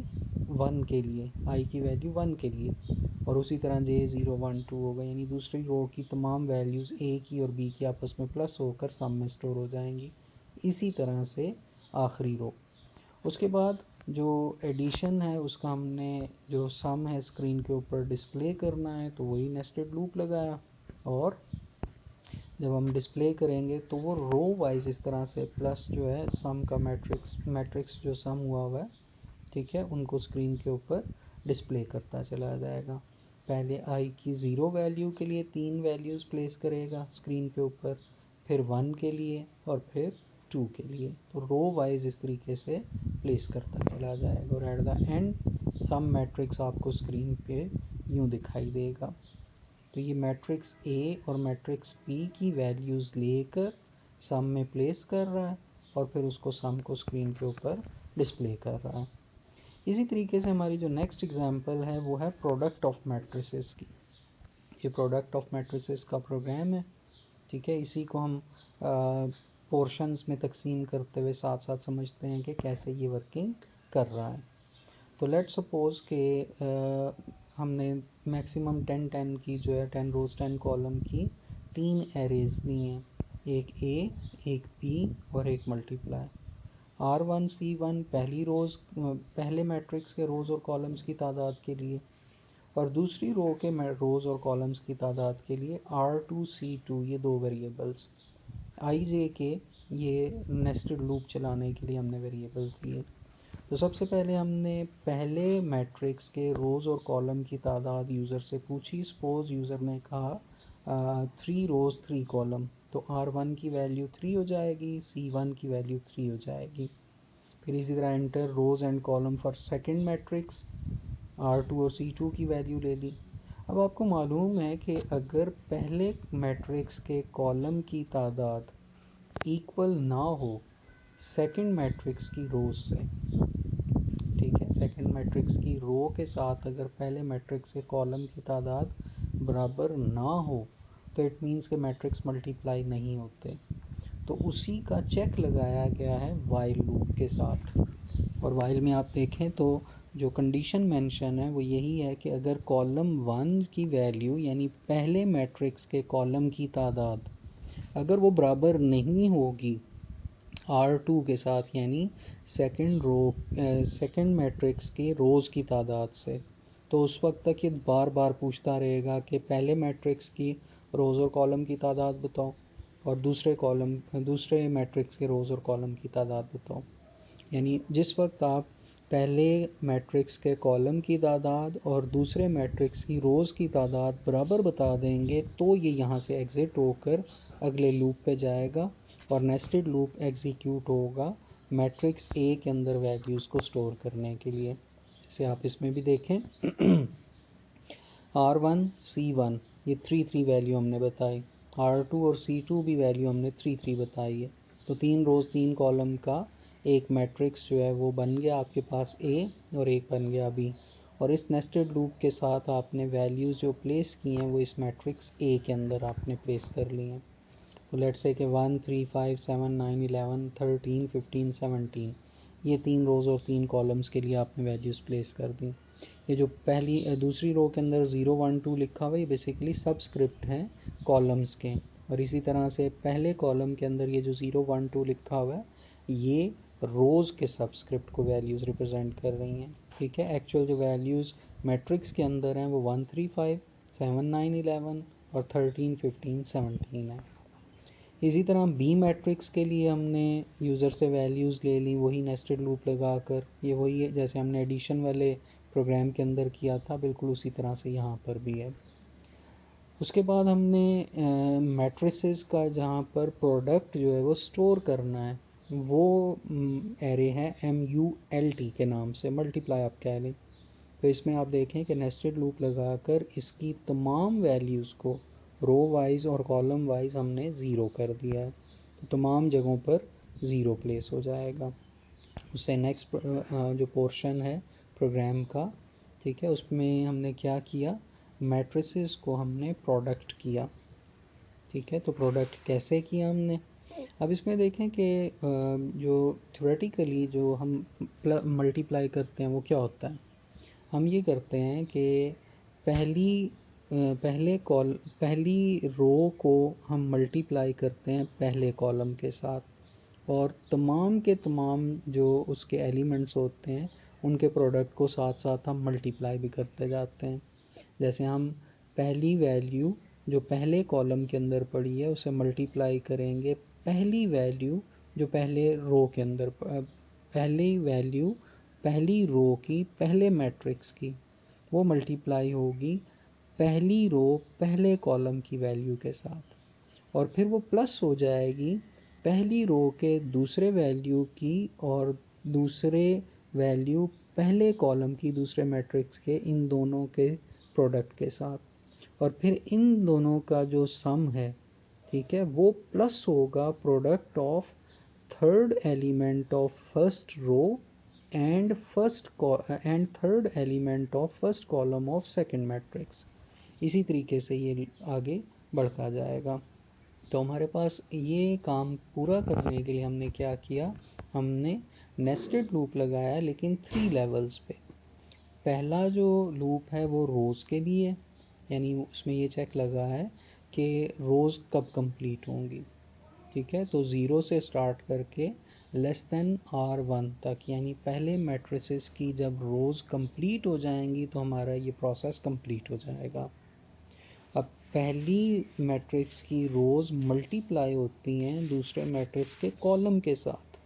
1 के लिए, आई की वैल्यू 1 के लिए, और उसी तरह जे 0 1 2 होगा, यानी दूसरी रो की तमाम वैल्यूज़ ए की और बी की आपस में प्लस होकर सम में स्टोर हो जाएंगी। इसी तरह से आखिरी रो। उसके बाद जो एडिशन है उसका हमने जो सम है स्क्रीन के ऊपर डिस्प्ले करना है, तो वही नेस्टेड लूप लगाया, और जब हम डिस्प्ले करेंगे तो वो रो वाइज इस तरह से प्लस जो है सम का मैट्रिक्स जो सम हुआ है, ठीक है, उनको स्क्रीन के ऊपर डिस्प्ले करता चला जाएगा। पहले आई की 0 वैल्यू के लिए 3 वैल्यूज़ प्लेस करेगा स्क्रीन के ऊपर, फिर 1 के लिए, और फिर 2 के लिए, तो रो वाइज इस तरीके से प्लेस करता चला जाएगा और at the end sum matrix आपको स्क्रीन पे यूँ दिखाई देगा। तो ये मैट्रिक्स ए और मैट्रिक्स बी की वैल्यूज़ लेकर सम में प्लेस कर रहा है और फिर उसको सम को स्क्रीन के ऊपर डिस्प्ले कर रहा है। इसी तरीके से हमारी जो नेक्स्ट एग्जांपल है वो है प्रोडक्ट ऑफ मैट्रिसेस की। ये प्रोडक्ट ऑफ मैट्रिसेस का प्रोग्राम है, ठीक है। इसी को हम पोर्शंस में तकसीम करते हुए साथ साथ समझते हैं कि कैसे ये वर्किंग कर रहा है। तो लेट सपोज के हमने मैक्सिमम 10 की जो है 10 रोज 10 कॉलम की 3 एरेज दी हैं, एक ए, एक बी और एक मल्टीप्लाई। R1 C1 पहली रोज़ पहले मैट्रिक्स के रोज़ और कॉलम्स की तादाद के लिए और दूसरी रो के रोज़ और कॉलम्स की तादाद के लिए R2 C2 ये दो वेरिएबल्स। आई जे के ये नेस्टेड लूप चलाने के लिए हमने वेरिएबल्स लिए। तो सबसे पहले हमने पहले मैट्रिक्स के रोज़ और कॉलम की तादाद यूज़र से पूछी। सपोज यूज़र ने कहा 3 रोज़ 3 कॉलम, तो R1 की वैल्यू 3 हो जाएगी, C1 की वैल्यू 3 हो जाएगी। फिर इसी तरह enter rows and column for second matrix, R2 और C2 की वैल्यू ले ली। अब आपको मालूम है कि अगर पहले मैट्रिक्स के कॉलम की तादाद इक्वल ना हो सेकंड मैट्रिक्स की रोज से, ठीक है, सेकंड मैट्रिक्स की रो के साथ अगर पहले मैट्रिक्स के कॉलम की तादाद बराबर ना हो तो इट मीन्स के मैट्रिक्स मल्टीप्लाई नहीं होते। तो उसी का चेक लगाया गया है वाइल लूप के साथ। और वाइल में आप देखें तो जो कंडीशन मेंशन है वो यही है कि अगर कॉलम 1 की वैल्यू यानी पहले मैट्रिक्स के कॉलम की तादाद अगर वो बराबर नहीं होगी R2 के साथ यानी सेकंड मैट्रिक्स के रोज़ की तादाद से, तो उस वक्त तक ये बार बार पूछता रहेगा कि पहले मैट्रिक्स की रोज़ और कॉलम की तादाद बताओ और दूसरे मैट्रिक्स के रोज़ और कॉलम की तादाद बताओ। यानी जिस वक्त आप पहले मैट्रिक्स के कॉलम की तादाद और दूसरे मैट्रिक्स की रोज़ की तादाद बराबर बता देंगे तो ये यहाँ से एग्ज़िट होकर अगले लूप पे जाएगा और नेस्टेड लूप एग्जीक्यूट होगा मैट्रिक्स ए के अंदर वैल्यूज़ को स्टोर करने के लिए। जैसे आप इसमें भी देखें R1 C1 ये 3 वैल्यू हमने बताई, R2 और C2 भी वैल्यू हमने 3 बताई है। तो 3 रोज़ 3 कॉलम का एक मैट्रिक्स जो है वो बन गया आपके पास A और एक बन गया B। और इस नेस्टेड लूप के साथ आपने वैल्यूज़ जो प्लेस की हैं वो इस मैट्रिक्स A के अंदर आपने प्लेस कर ली हैं। तो लेट्स से कि 1 3 5 7 9 11 13 15 17 ये 3 रोज़ और 3 कॉलम्स के लिए आपने वैल्यूज़ प्लेस कर दी। ये जो दूसरी रो के अंदर 0 1 2 लिखा हुआ है ये बेसिकली सबस्क्रिप्ट हैं कॉलम्स के। और इसी तरह से पहले कॉलम के अंदर ये जो 0 1 2 लिखा हुआ है ये रोज़ के सबस्क्रिप्ट को वैल्यूज़ रिप्रेजेंट कर रही हैं, ठीक है। एक्चुअल जो वैल्यूज़ मैट्रिक्स के अंदर हैं वो 1 3 5 7 9 11 और 13 15 17 है। इसी तरह बी मैट्रिक्स के लिए हमने यूज़र से वैल्यूज़ ले ली वही नेस्टेड लूप लगा कर, ये वही है जैसे हमने एडिशन वाले प्रोग्राम के अंदर किया था, बिल्कुल उसी तरह से यहाँ पर भी है। उसके बाद हमने मैट्रिसेस का जहाँ पर प्रोडक्ट जो है वो स्टोर करना है वो एरे है MULT के नाम से, मल्टीप्लाई आप कह लें। तो इसमें आप देखें कि नेस्टेड लूप लगाकर इसकी तमाम वैल्यूज़ को रो वाइज और कॉलम वाइज हमने ज़ीरो कर दिया है, तो तमाम जगहों पर ज़ीरो प्लेस हो जाएगा। उससे नेक्स्ट जो पोर्शन है प्रोग्राम का, ठीक है, उसमें हमने क्या किया, मैट्रिसेस को हमने प्रोडक्ट किया, ठीक है। तो प्रोडक्ट कैसे किया हमने, अब इसमें देखें कि जो थ्योरेटिकली जो हम मल्टीप्लाई करते हैं वो क्या होता है। हम ये करते हैं कि पहली रो को हम मल्टीप्लाई करते हैं पहले कॉलम के साथ और तमाम के तमाम जो उसके एलिमेंट्स होते हैं उनके प्रोडक्ट को साथ साथ हम मल्टीप्लाई भी करते जाते हैं। जैसे हम पहली वैल्यू जो पहले कॉलम के अंदर पड़ी है उसे मल्टीप्लाई करेंगे पहली वैल्यू जो पहले रो के अंदर पहली वैल्यू पहली रो की पहले मैट्रिक्स की वो मल्टीप्लाई होगी पहली रो पहले कॉलम की वैल्यू के साथ और फिर वो प्लस हो जाएगी पहली रो के दूसरे वैल्यू की और दूसरे वैल्यू पहले कॉलम की दूसरे मैट्रिक्स के, इन दोनों के प्रोडक्ट के साथ, और फिर इन दोनों का जो सम है, ठीक है, वो प्लस होगा product of third element of first row and third element of first column of second matrix. इसी तरीके से ये आगे बढ़ता जाएगा। तो हमारे पास ये काम पूरा करने के लिए हमने क्या किया, हमने नेस्टेड लूप लगाया, लेकिन 3 लेवल्स पे। पहला जो लूप है वो रोज़ के लिए, यानी उसमें ये चेक लगा है कि रोज़ कब कंप्लीट होंगी, ठीक है। तो 0 से स्टार्ट करके लेस देन R1 तक, यानी पहले मैट्रिसेस की जब रोज़ कंप्लीट हो जाएंगी तो हमारा ये प्रोसेस कंप्लीट हो जाएगा। अब पहली मैट्रिक्स की रोज़ मल्टीप्लाई होती हैं दूसरे मैट्रिक्स के कॉलम के साथ।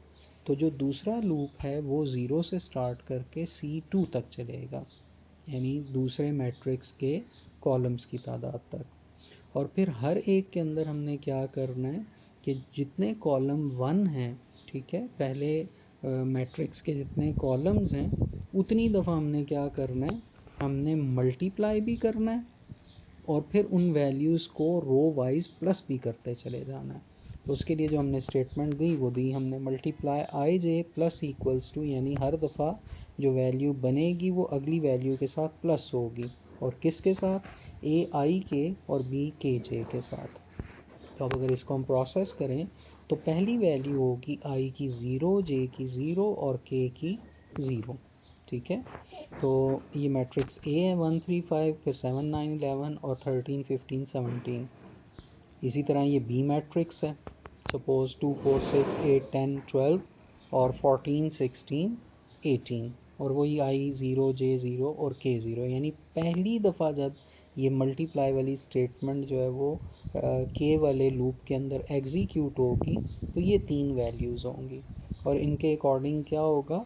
तो जो दूसरा लूप है वो 0 से स्टार्ट करके C2 तक चलेगा, यानी दूसरे मैट्रिक्स के कॉलम्स की तादाद तक। और फिर हर एक के अंदर हमने क्या करना है कि जितने कॉलम 1 हैं, ठीक है, पहले मैट्रिक्स के जितने कॉलम्स हैं उतनी दफ़ा हमने क्या करना है, हमने मल्टीप्लाई भी करना है और फिर उन वैल्यूज़ को रो वाइज प्लस भी करते चले जाना है। तो उसके लिए जो हमने स्टेटमेंट दी वो दी हमने multiply I J plus equals two, यानी हर दफ़ा जो वैल्यू बनेगी वो अगली वैल्यू के साथ प्लस होगी, और किसके साथ, ए आई के और बी के जे के साथ। तो अब अगर इसको हम प्रोसेस करें तो पहली वैल्यू होगी आई की 0, जे की 0 और के की 0, ठीक है। तो ये मैट्रिक्स ए है 1 3 5, फिर 7 9 11 और 13 15 17। इसी तरह ये बी मैट्रिक्स है, सपोज 2 4 6 8 10 12 और 14 16 18, और वही आई 0 जे 0 और के 0, यानी पहली दफ़ा जब ये मल्टीप्लाई वाली स्टेटमेंट जो है वो के वाले लूप के अंदर एग्जीक्यूट होगी तो ये 3 वैल्यूज़ होंगी, और इनके अकॉर्डिंग क्या होगा,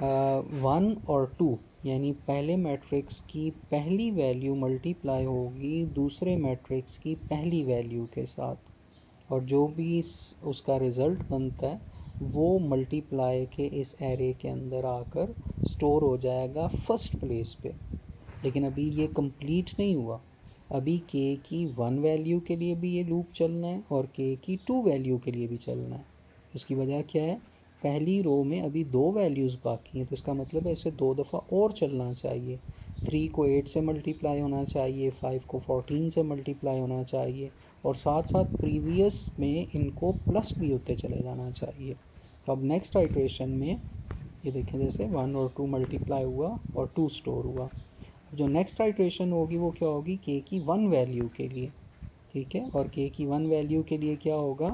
1 और 2, यानी पहले मैट्रिक्स की पहली वैल्यू मल्टीप्लाई होगी दूसरे मैट्रिक्स की पहली वैल्यू के साथ, और जो भी उसका रिज़ल्ट बनता है वो मल्टीप्लाई के इस एरे के अंदर आकर स्टोर हो जाएगा फर्स्ट प्लेस पे। लेकिन अभी ये कंप्लीट नहीं हुआ, अभी के की 1 वैल्यू के लिए भी ये लूप चलना है और के की 2 वैल्यू के लिए भी चलना है। उसकी वजह क्या है, पहली रो में अभी 2 वैल्यूज़ बाकी हैं, तो इसका मतलब है इसे 2 दफ़ा और चलना चाहिए। 3 को 8 से मल्टीप्लाई होना चाहिए, 5 को 14 से मल्टीप्लाई होना चाहिए, और साथ साथ प्रीवियस में इनको प्लस भी होते चले जाना चाहिए। तो अब नेक्स्ट आइट्रेशन में ये देखें, जैसे 1 और 2 मल्टीप्लाई हुआ और 2 स्टोर हुआ। जो नेक्स्ट आइट्रेशन होगी वो क्या होगी, के की 1 वैल्यू के लिए, ठीक है, और के की 1 वैल्यू के लिए क्या होगा,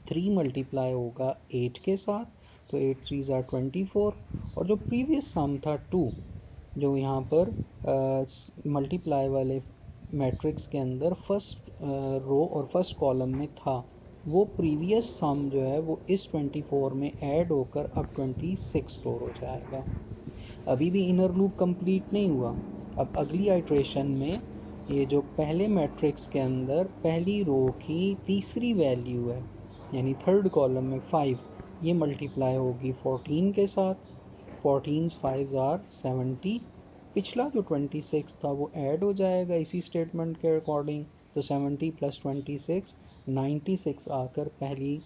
3 मल्टीप्लाई होगा 8 के साथ, तो 8 3 ज़ार 24, और जो प्रीवियस सम था 2, जो यहाँ पर मल्टीप्लाई वाले मैट्रिक्स के अंदर फर्स्ट रो और फर्स्ट कॉलम में था, वो प्रीवियस सम जो है वो इस 24 में ऐड होकर अब 26 स्टोर हो जाएगा। अभी भी इनर लूप कंप्लीट नहीं हुआ। अब अगली आइट्रेशन में ये जो पहले मैट्रिक्स के अंदर पहली रो की तीसरी वैल्यू है, यानी थर्ड कॉलम में 5, ये मल्टीप्लाई होगी 14 के साथ, 14 5 आर 70, पिछला जो 26 था वो ऐड हो जाएगा इसी स्टेटमेंट के अकॉर्डिंग, तो 70 प्लस 26 96 आकर पहली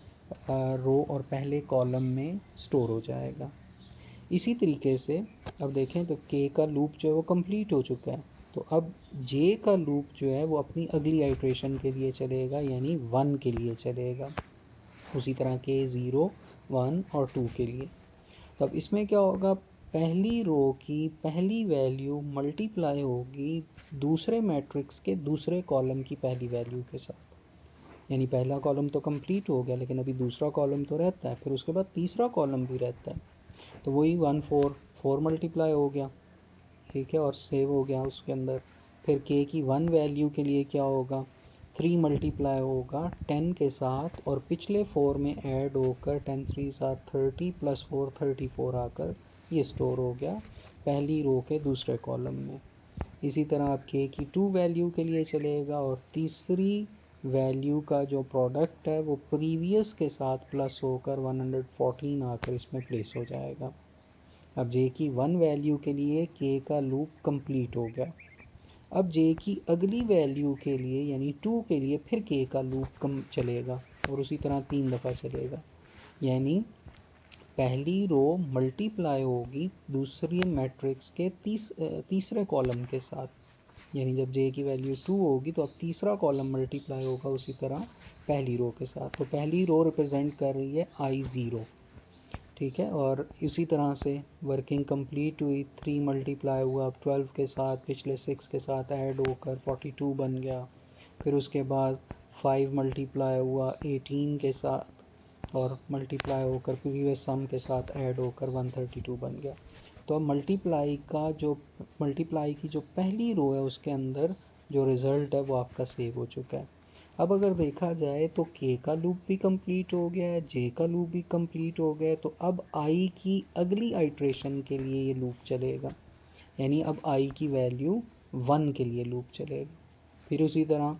रो और पहले कॉलम में स्टोर हो जाएगा। इसी तरीके से अब देखें तो के का लूप जो है वो कंप्लीट हो चुका है, तो अब जे का लूप जो है वो अपनी अगली आइट्रेशन के लिए चलेगा, यानी 1 के लिए चलेगा, उसी तरह के 0 1 और 2 के लिए। तो अब इसमें क्या होगा, पहली रो की पहली वैल्यू मल्टीप्लाई होगी दूसरे मैट्रिक्स के दूसरे कॉलम की पहली वैल्यू के साथ, यानी पहला कॉलम तो कंप्लीट हो गया लेकिन अभी दूसरा कॉलम तो रहता है, फिर उसके बाद तीसरा कॉलम भी रहता है, तो वही 1 4 4 मल्टीप्लाई हो गया, ठीक है, और सेव हो गया उसके अंदर। फिर के की 1 वैल्यू के लिए क्या होगा, 3 मल्टीप्लाई होगा 10 के साथ और पिछले 4 में ऐड होकर 10 3 30 प्लस 4 34 आकर ये स्टोर हो गया पहली रो के दूसरे कॉलम में। इसी तरह आप के की 2 वैल्यू के लिए चलेगा और तीसरी वैल्यू का जो प्रोडक्ट है वो प्रीवियस के साथ प्लस होकर 114 आकर इसमें प्लेस हो जाएगा। अब जे की 1 वैल्यू के लिए के का लूप कंप्लीट हो गया। अब जे की अगली वैल्यू के लिए यानी 2 के लिए फिर के का लूप कम चलेगा और उसी तरह 3 दफ़ा चलेगा। यानी पहली रो मल्टीप्लाई होगी दूसरी मैट्रिक्स के तीसरे कॉलम के साथ। यानी जब जे की वैल्यू 2 होगी तो अब तीसरा कॉलम मल्टीप्लाई होगा उसी तरह पहली रो के साथ। तो पहली रो रिप्रेजेंट कर रही है I0, ठीक है। और इसी तरह से वर्किंग कंप्लीट हुई, 3 मल्टीप्लाई हुआ, अब 12 के साथ पिछले 6 के साथ ऐड होकर 42 बन गया। फिर उसके बाद 5 मल्टीप्लाई हुआ 18 के साथ और मल्टीप्लाई होकर प्रीवियस सम के साथ ऐड होकर 132 बन गया। तो अब मल्टीप्लाई की जो पहली रो है उसके अंदर जो रिज़ल्ट है वो आपका सेव हो चुका है। अब अगर देखा जाए तो के का लूप भी कंप्लीट हो गया है, जे का लूप भी कंप्लीट हो गया है। तो अब आई की अगली आइट्रेशन के लिए ये लूप चलेगा, यानी अब आई की वैल्यू 1 के लिए लूप चलेगा। फिर उसी तरह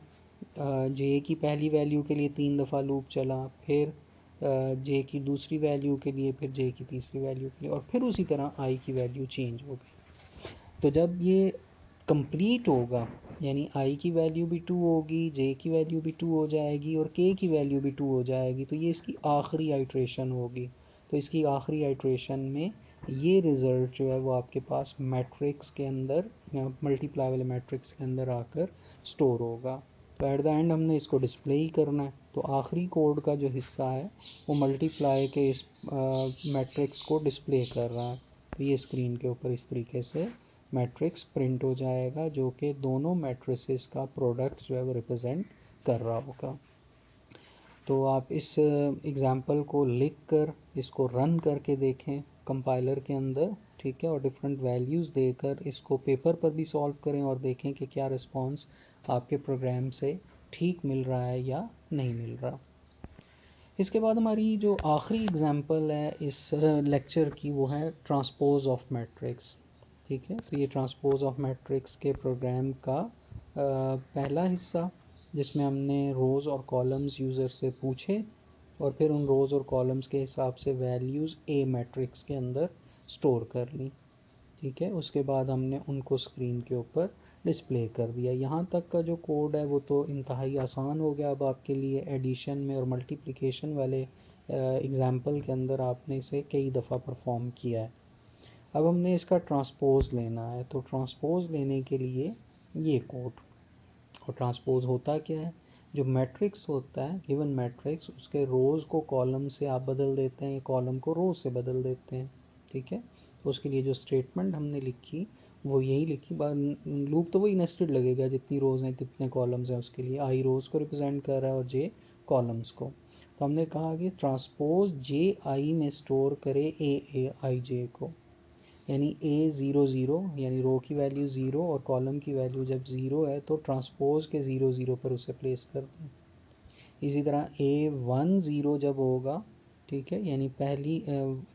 जे की पहली वैल्यू के लिए 3 दफ़ा लूप चला, फिर जे की दूसरी वैल्यू के लिए, फिर जे की तीसरी वैल्यू के लिए, और फिर उसी तरह आई की वैल्यू चेंज हो गई। तो जब ये कंप्लीट होगा यानी आई की वैल्यू भी 2 होगी, जे की वैल्यू भी 2 हो जाएगी और के की वैल्यू भी 2 हो जाएगी, तो ये इसकी आखिरी आइट्रेशन होगी। तो इसकी आखिरी आइट्रेशन में ये रिज़ल्ट जो है वो आपके पास मैट्रिक्स के अंदर मल्टीप्लाई वाले मैट्रिक्स के अंदर आकर स्टोर होगा। तो एट द एंड हमने इसको डिस्प्ले ही करना है। तो आखिरी कोड का जो हिस्सा है वो मल्टीप्लाई के इस मैट्रिक्स को डिस्प्ले कर रहा है। तो ये स्क्रीन के ऊपर इस तरीके से मैट्रिक्स प्रिंट हो जाएगा जो कि दोनों मैट्रिसेस का प्रोडक्ट जो है वो रिप्रेजेंट कर रहा होगा। तो आप इस एग्ज़ाम्पल को लिख कर इसको रन करके देखें कंपाइलर के अंदर, ठीक है, और डिफरेंट वैल्यूज़ देकर इसको पेपर पर भी सॉल्व करें और देखें कि क्या रिस्पांस आपके प्रोग्राम से ठीक मिल रहा है या नहीं मिल रहा। इसके बाद हमारी जो आखिरी एग्ज़ाम्पल है इस लेक्चर की वो है ट्रांसपोज ऑफ मैट्रिक्स, ठीक है। तो ये ट्रांसपोज ऑफ मैट्रिक्स के प्रोग्राम का पहला हिस्सा जिसमें हमने रोज़ और कॉलम्स यूज़र से पूछे और फिर उन रोज़ और कॉलम्स के हिसाब से वैल्यूज़ ए मैट्रिक्स के अंदर स्टोर कर ली, ठीक है। उसके बाद हमने उनको स्क्रीन के ऊपर डिस्प्ले कर दिया। यहाँ तक का जो कोड है वो तो इंतहाई आसान हो गया अब आपके लिए। एडिशन में और मल्टीप्लिकेशन वाले एग्ज़ाम्पल के अंदर आपने इसे कई दफ़ा परफॉर्म किया है। अब हमने इसका ट्रांसपोज लेना है। तो ट्रांसपोज लेने के लिए ये कोड, और ट्रांसपोज होता क्या है, जो मैट्रिक्स होता है गिवन मैट्रिक्स उसके रोज़ को कॉलम से आप बदल देते हैं, कॉलम को रोज़ से बदल देते हैं, ठीक है। तो उसके लिए जो स्टेटमेंट हमने लिखी वो यही लिखी, लूप तो वही नेस्टेड लगेगा, जितनी रोज़ हैं जितने कॉलम्स हैं उसके लिए। आई रोज़ को रिप्रेजेंट कर रहा है और जे कॉलम्स को। तो हमने कहा कि ट्रांसपोज जे आई में स्टोर करे ए आई जे को, यानी ए 0 0 यानी रो की वैल्यू 0 और कॉलम की वैल्यू जब 0 है तो ट्रांसपोज के 0 0 पर उसे प्लेस कर दें। इसी तरह ए 1 0 जब होगा, ठीक है, यानी पहली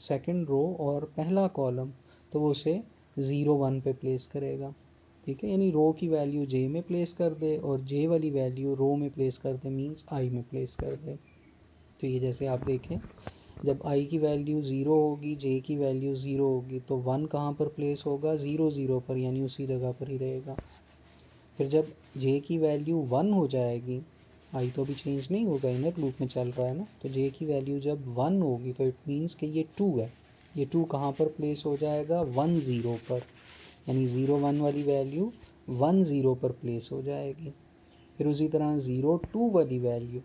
सेकंड रो और पहला कॉलम, तो वो उसे 0 1 पे प्लेस करेगा, ठीक है। यानी रो की वैल्यू जे में प्लेस कर दे और जे वाली वैल्यू रो में प्लेस कर दे, मीन्स आई में प्लेस कर दे। तो ये जैसे आप देखें जब i की वैल्यू 0 होगी, j की वैल्यू 0 होगी, तो 1 कहाँ पर प्लेस होगा, 0 0 पर, यानी उसी जगह पर ही रहेगा। फिर जब j की वैल्यू 1 हो जाएगी, i तो अभी चेंज नहीं होगा, इनर लूप में चल रहा है ना, तो j की वैल्यू जब 1 होगी तो इट मीन्स कि ये 2 है, ये 2 कहाँ पर प्लेस हो जाएगा, 1 0 पर, यानी 0 1 वाली वैल्यू 1 0 पर प्लेस हो जाएगी। फिर उसी तरह 0 2 वाली value,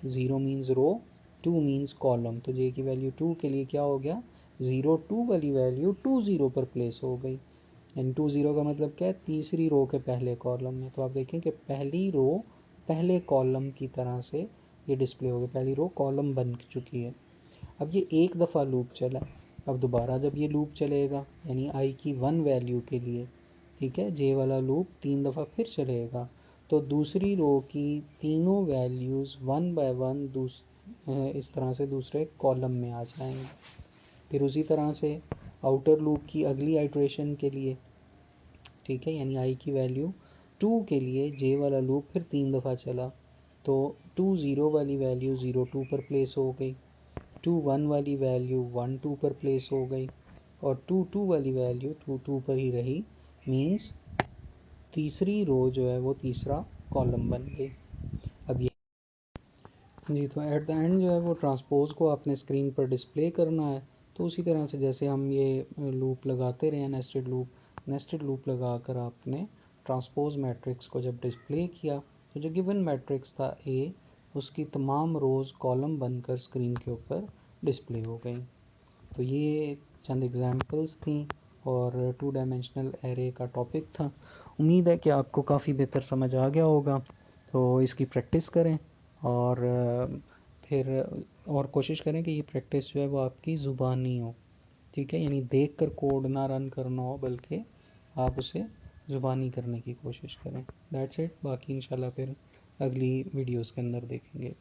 0 means row, 2 means column, तो जे की वैल्यू 2 के लिए क्या हो गया, 0 2 वाली वैल्यू 2 0 पर प्लेस हो गई। एंड 2 0 का मतलब क्या है, तीसरी रो के पहले कॉलम में। तो आप देखें कि पहली रो पहले कॉलम की तरह से ये डिस्प्ले हो गई, पहली रो कॉलम बन चुकी है। अब ये एक दफ़ा लूप चला, अब दोबारा जब ये लूप चलेगा यानी आई की 1 वैल्यू के लिए, ठीक है, जे वाला लूप 3 दफ़ा फिर चलेगा, तो दूसरी रो की तीनों वैल्यूज़ 1 बाय 1 इस तरह से दूसरे कॉलम में आ जाएंगे। फिर उसी तरह से आउटर लूप की अगली आइट्रेशन के लिए, ठीक है, यानी आई की वैल्यू 2 के लिए जे वाला लूप फिर 3 दफ़ा चला, तो 2 0 वाली वैल्यू 0 2 पर प्लेस हो गई, 2 1 वाली वैल्यू 1 2 पर प्लेस हो गई और 2 2 वाली वैल्यू 2 2 पर ही रही। मीन्स तीसरी रो जो है वो तीसरा कॉलम बन गई। अब ये जी, तो एट द एंड जो है वो ट्रांसपोज को आपने स्क्रीन पर डिस्प्ले करना है। तो उसी तरह से जैसे हम ये लूप लगाते रहे, नेस्टेड लूप लगा कर आपने ट्रांसपोज मैट्रिक्स को जब डिस्प्ले किया तो जो गिवन मैट्रिक्स था ए, उसकी तमाम रोज़ कॉलम बनकर स्क्रीन के ऊपर डिस्प्ले हो गई। तो ये चंद एग्जांपल्स थी और 2 डायमेंशनल एरे का टॉपिक था। उम्मीद है कि आपको काफ़ी बेहतर समझ आ गया होगा। तो इसकी प्रैक्टिस करें और फिर और कोशिश करें कि ये प्रैक्टिस जो है वो आपकी ज़ुबानी हो, ठीक है, यानी देख कर कोड ना रन करना हो बल्कि आप उसे ज़ुबानी करने की कोशिश करें। दैट्स इट, बाकी इंशाल्लाह फिर अगली वीडियोस के अंदर देखेंगे।